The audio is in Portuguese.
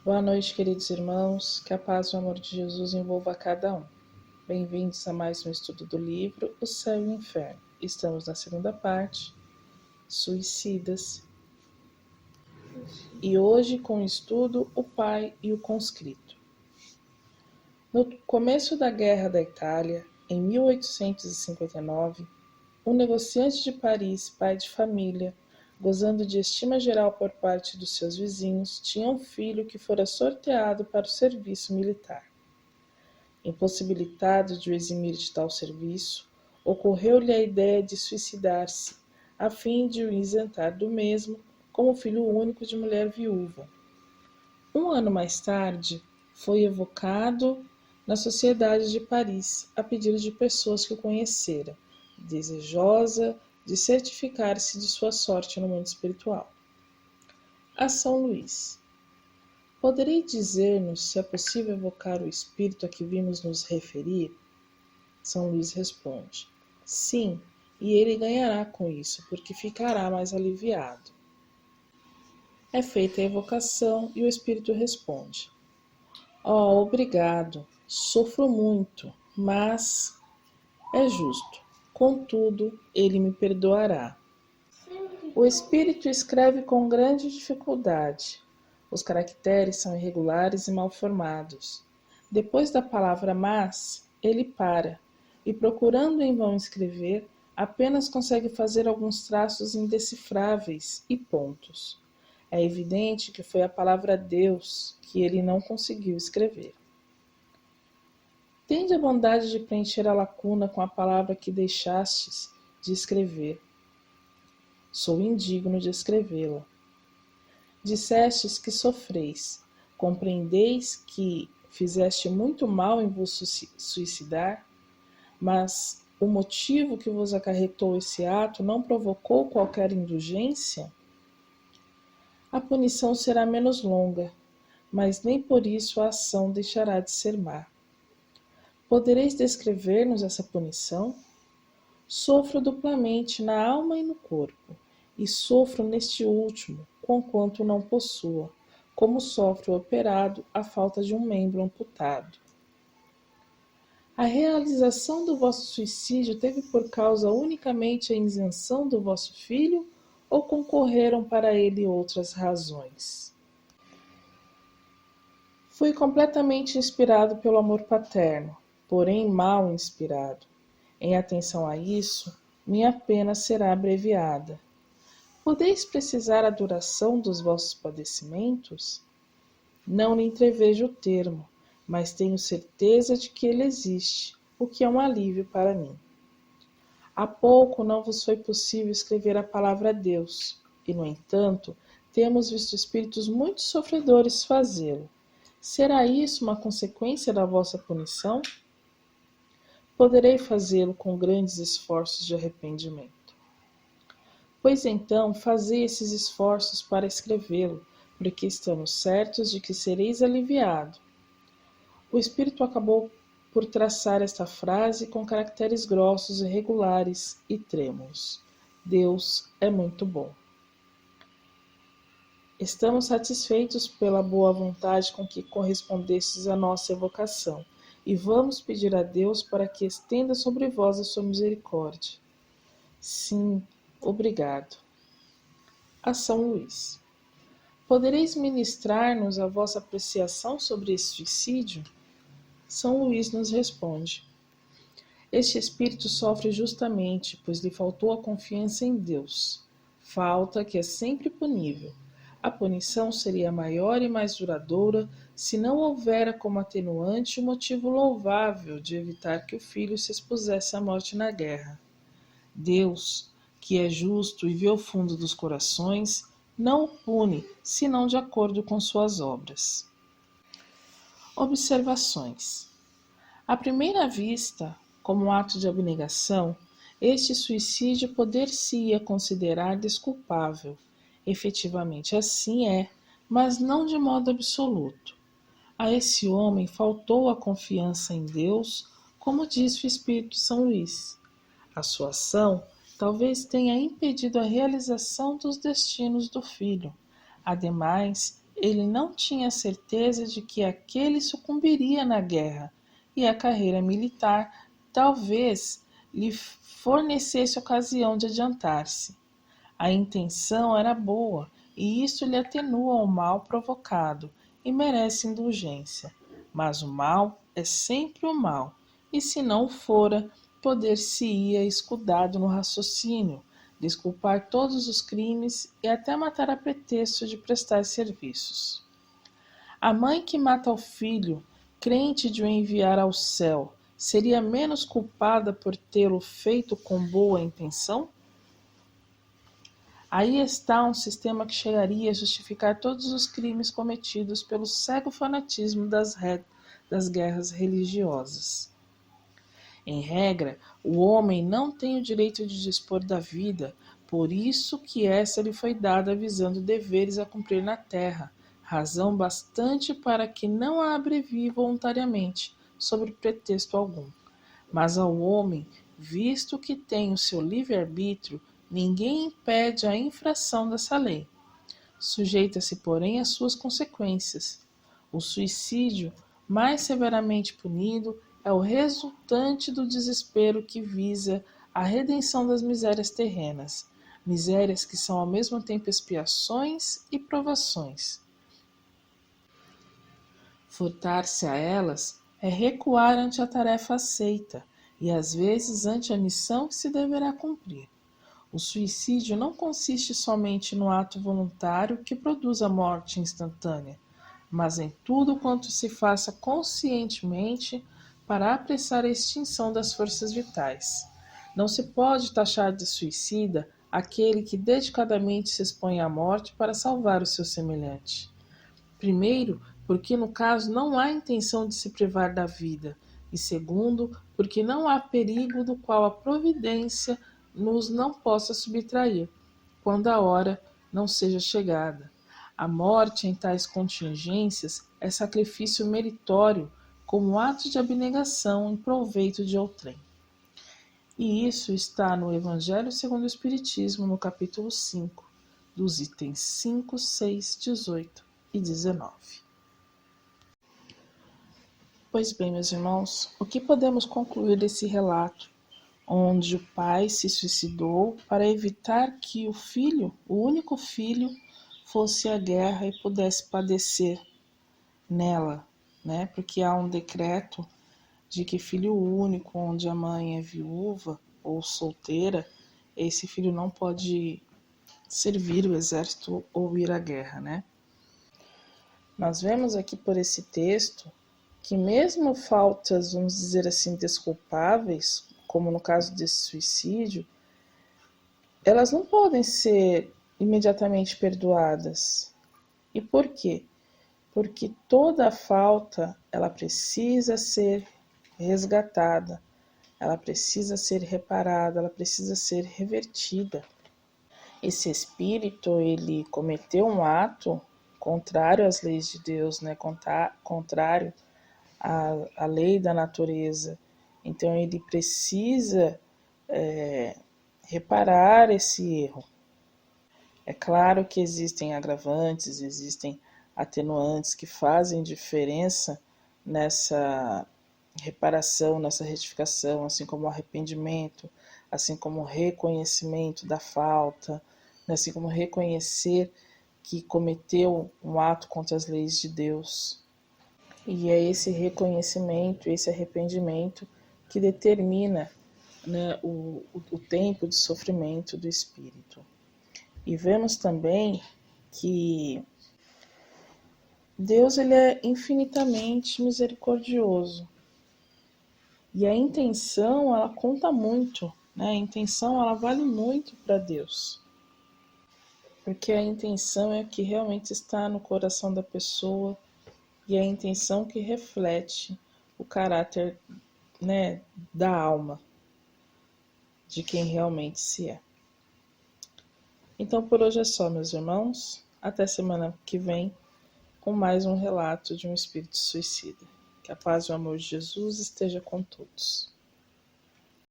Boa noite, queridos irmãos, que a paz e o amor de Jesus envolva a cada um. Bem-vindos a mais um estudo do livro O Céu e o Inferno. Estamos na segunda parte, Suicidas, e hoje com o estudo O Pai e o Conscrito. No começo da Guerra da Itália, em 1859, um negociante de Paris, pai de família, gozando de estima geral por parte dos seus vizinhos, tinha um filho que fora sorteado para o serviço militar. Impossibilitado de o eximir de tal serviço, ocorreu-lhe a ideia de suicidar-se, a fim de o isentar do mesmo, como filho único de mulher viúva. Um ano mais tarde, foi evocado na Sociedade de Paris, a pedido de pessoas que o conhecera, desejosa de certificar-se de sua sorte no mundo espiritual. A São Luís. Poderei dizer-nos se é possível evocar o espírito a que vimos nos referir? São Luís responde: sim, e ele ganhará com isso, porque ficará mais aliviado. É feita a evocação e o espírito responde: ó, obrigado, sofro muito, mas é justo. Contudo, ele me perdoará. O espírito escreve com grande dificuldade. Os caracteres são irregulares e mal formados. Depois da palavra mas, ele para, e procurando em vão escrever, apenas consegue fazer alguns traços indecifráveis e pontos. É evidente que foi a palavra Deus que ele não conseguiu escrever. Tende a bondade de preencher a lacuna com a palavra que deixastes de escrever. Sou indigno de escrevê-la. Dissestes que sofreis, compreendeis que fizeste muito mal em vos suicidar, mas o motivo que vos acarretou esse ato não provocou qualquer indulgência? A punição será menos longa, mas nem por isso a ação deixará de ser má. Podereis descrever-nos essa punição? Sofro duplamente na alma e no corpo, e sofro neste último, conquanto não possua, como sofre o operado a falta de um membro amputado. A realização do vosso suicídio teve por causa unicamente a isenção do vosso filho, ou concorreram para ele outras razões? Fui completamente inspirado pelo amor paterno, porém mal inspirado. Em atenção a isso, minha pena será abreviada. Podeis precisar a duração dos vossos padecimentos? Não lhe entrevejo o termo, mas tenho certeza de que ele existe, o que é um alívio para mim. Há pouco não vos foi possível escrever a palavra Deus, e, no entanto, temos visto espíritos muito sofredores fazê-lo. Será isso uma consequência da vossa punição? Poderei fazê-lo com grandes esforços de arrependimento. Pois então, fazei esses esforços para escrevê-lo, porque estamos certos de que sereis aliviado. O espírito acabou por traçar esta frase com caracteres grossos, irregulares e trêmulos. Deus é muito bom. Estamos satisfeitos pela boa vontade com que correspondestes à nossa evocação, e vamos pedir a Deus para que estenda sobre vós a sua misericórdia. Sim, obrigado. A São Luís. Podereis ministrar-nos a vossa apreciação sobre esse suicídio? São Luís nos responde: este espírito sofre justamente, pois lhe faltou a confiança em Deus. Falta que é sempre punível. A punição seria maior e mais duradoura se não houvera como atenuante o motivo louvável de evitar que o filho se expusesse à morte na guerra. Deus, que é justo e vê o fundo dos corações, não o pune, senão de acordo com suas obras. Observações. À primeira vista, como um ato de abnegação, este suicídio poder-se-ia considerar desculpável. Efetivamente assim é, mas não de modo absoluto. A esse homem faltou a confiança em Deus, como diz o Espírito São Luís. A sua ação talvez tenha impedido a realização dos destinos do filho. Ademais, ele não tinha certeza de que aquele sucumbiria na guerra, e a carreira militar talvez lhe fornecesse ocasião de adiantar-se. A intenção era boa, e isso lhe atenua o mal provocado e merece indulgência. Mas o mal é sempre o mal, e se não fora, poder-se-ia escudado no raciocínio, desculpar todos os crimes e até matar a pretexto de prestar serviços. A mãe que mata o filho, crente de o enviar ao céu, seria menos culpada por tê-lo feito com boa intenção? Aí está um sistema que chegaria a justificar todos os crimes cometidos pelo cego fanatismo das guerras religiosas. Em regra, o homem não tem o direito de dispor da vida, por isso que essa lhe foi dada visando deveres a cumprir na terra, razão bastante para que não a abrevie voluntariamente, sob pretexto algum. Mas ao homem, visto que tem o seu livre-arbítrio, ninguém impede a infração dessa lei. Sujeita-se, porém, às suas consequências. O suicídio, mais severamente punido, é o resultante do desespero que visa a redenção das misérias terrenas, misérias que são ao mesmo tempo expiações e provações. Furtar-se a elas é recuar ante a tarefa aceita e às vezes ante a missão que se deverá cumprir. O suicídio não consiste somente no ato voluntário que produz a morte instantânea, mas em tudo quanto se faça conscientemente para apressar a extinção das forças vitais. Não se pode taxar de suicida aquele que dedicadamente se expõe à morte para salvar o seu semelhante. Primeiro, porque no caso não há intenção de se privar da vida, e segundo, porque não há perigo do qual a providência nos não possa subtrair, quando a hora não seja chegada. A morte em tais contingências é sacrifício meritório, como ato de abnegação em proveito de outrem. E isso está no Evangelho segundo o Espiritismo, no capítulo 5, dos itens 5, 6, 18 e 19. Pois bem, meus irmãos, o que podemos concluir desse relato, onde o pai se suicidou para evitar que o filho, o único filho, fosse à guerra e pudesse padecer nela, né? Porque há um decreto de que filho único, onde a mãe é viúva ou solteira, esse filho não pode servir o exército ou ir à guerra, né? Nós vemos aqui por esse texto que mesmo faltas, vamos dizer assim, desculpáveis, como no caso desse suicídio, elas não podem ser imediatamente perdoadas. E por quê? Porque toda falta, ela precisa ser resgatada, ela precisa ser reparada, ela precisa ser revertida. Esse espírito, ele cometeu um ato contrário às leis de Deus, né? Contrário à lei da natureza. Então ele precisa reparar esse erro. É claro que existem agravantes, existem atenuantes que fazem diferença nessa reparação, nessa retificação, assim como o arrependimento, assim como o reconhecimento da falta, assim como reconhecer que cometeu um ato contra as leis de Deus. E é esse reconhecimento, esse arrependimento que determina, né, o tempo de sofrimento do espírito. E vemos também que Deus, ele é infinitamente misericordioso. E a intenção, ela conta muito, né? A intenção, ela vale muito para Deus. Porque a intenção é o que realmente está no coração da pessoa e é a intenção que reflete o caráter, né, da alma, de quem realmente se é. Então por hoje é só, meus irmãos. Até semana que vem com mais um relato de um espírito suicida. Que a paz e o amor de Jesus esteja com todos.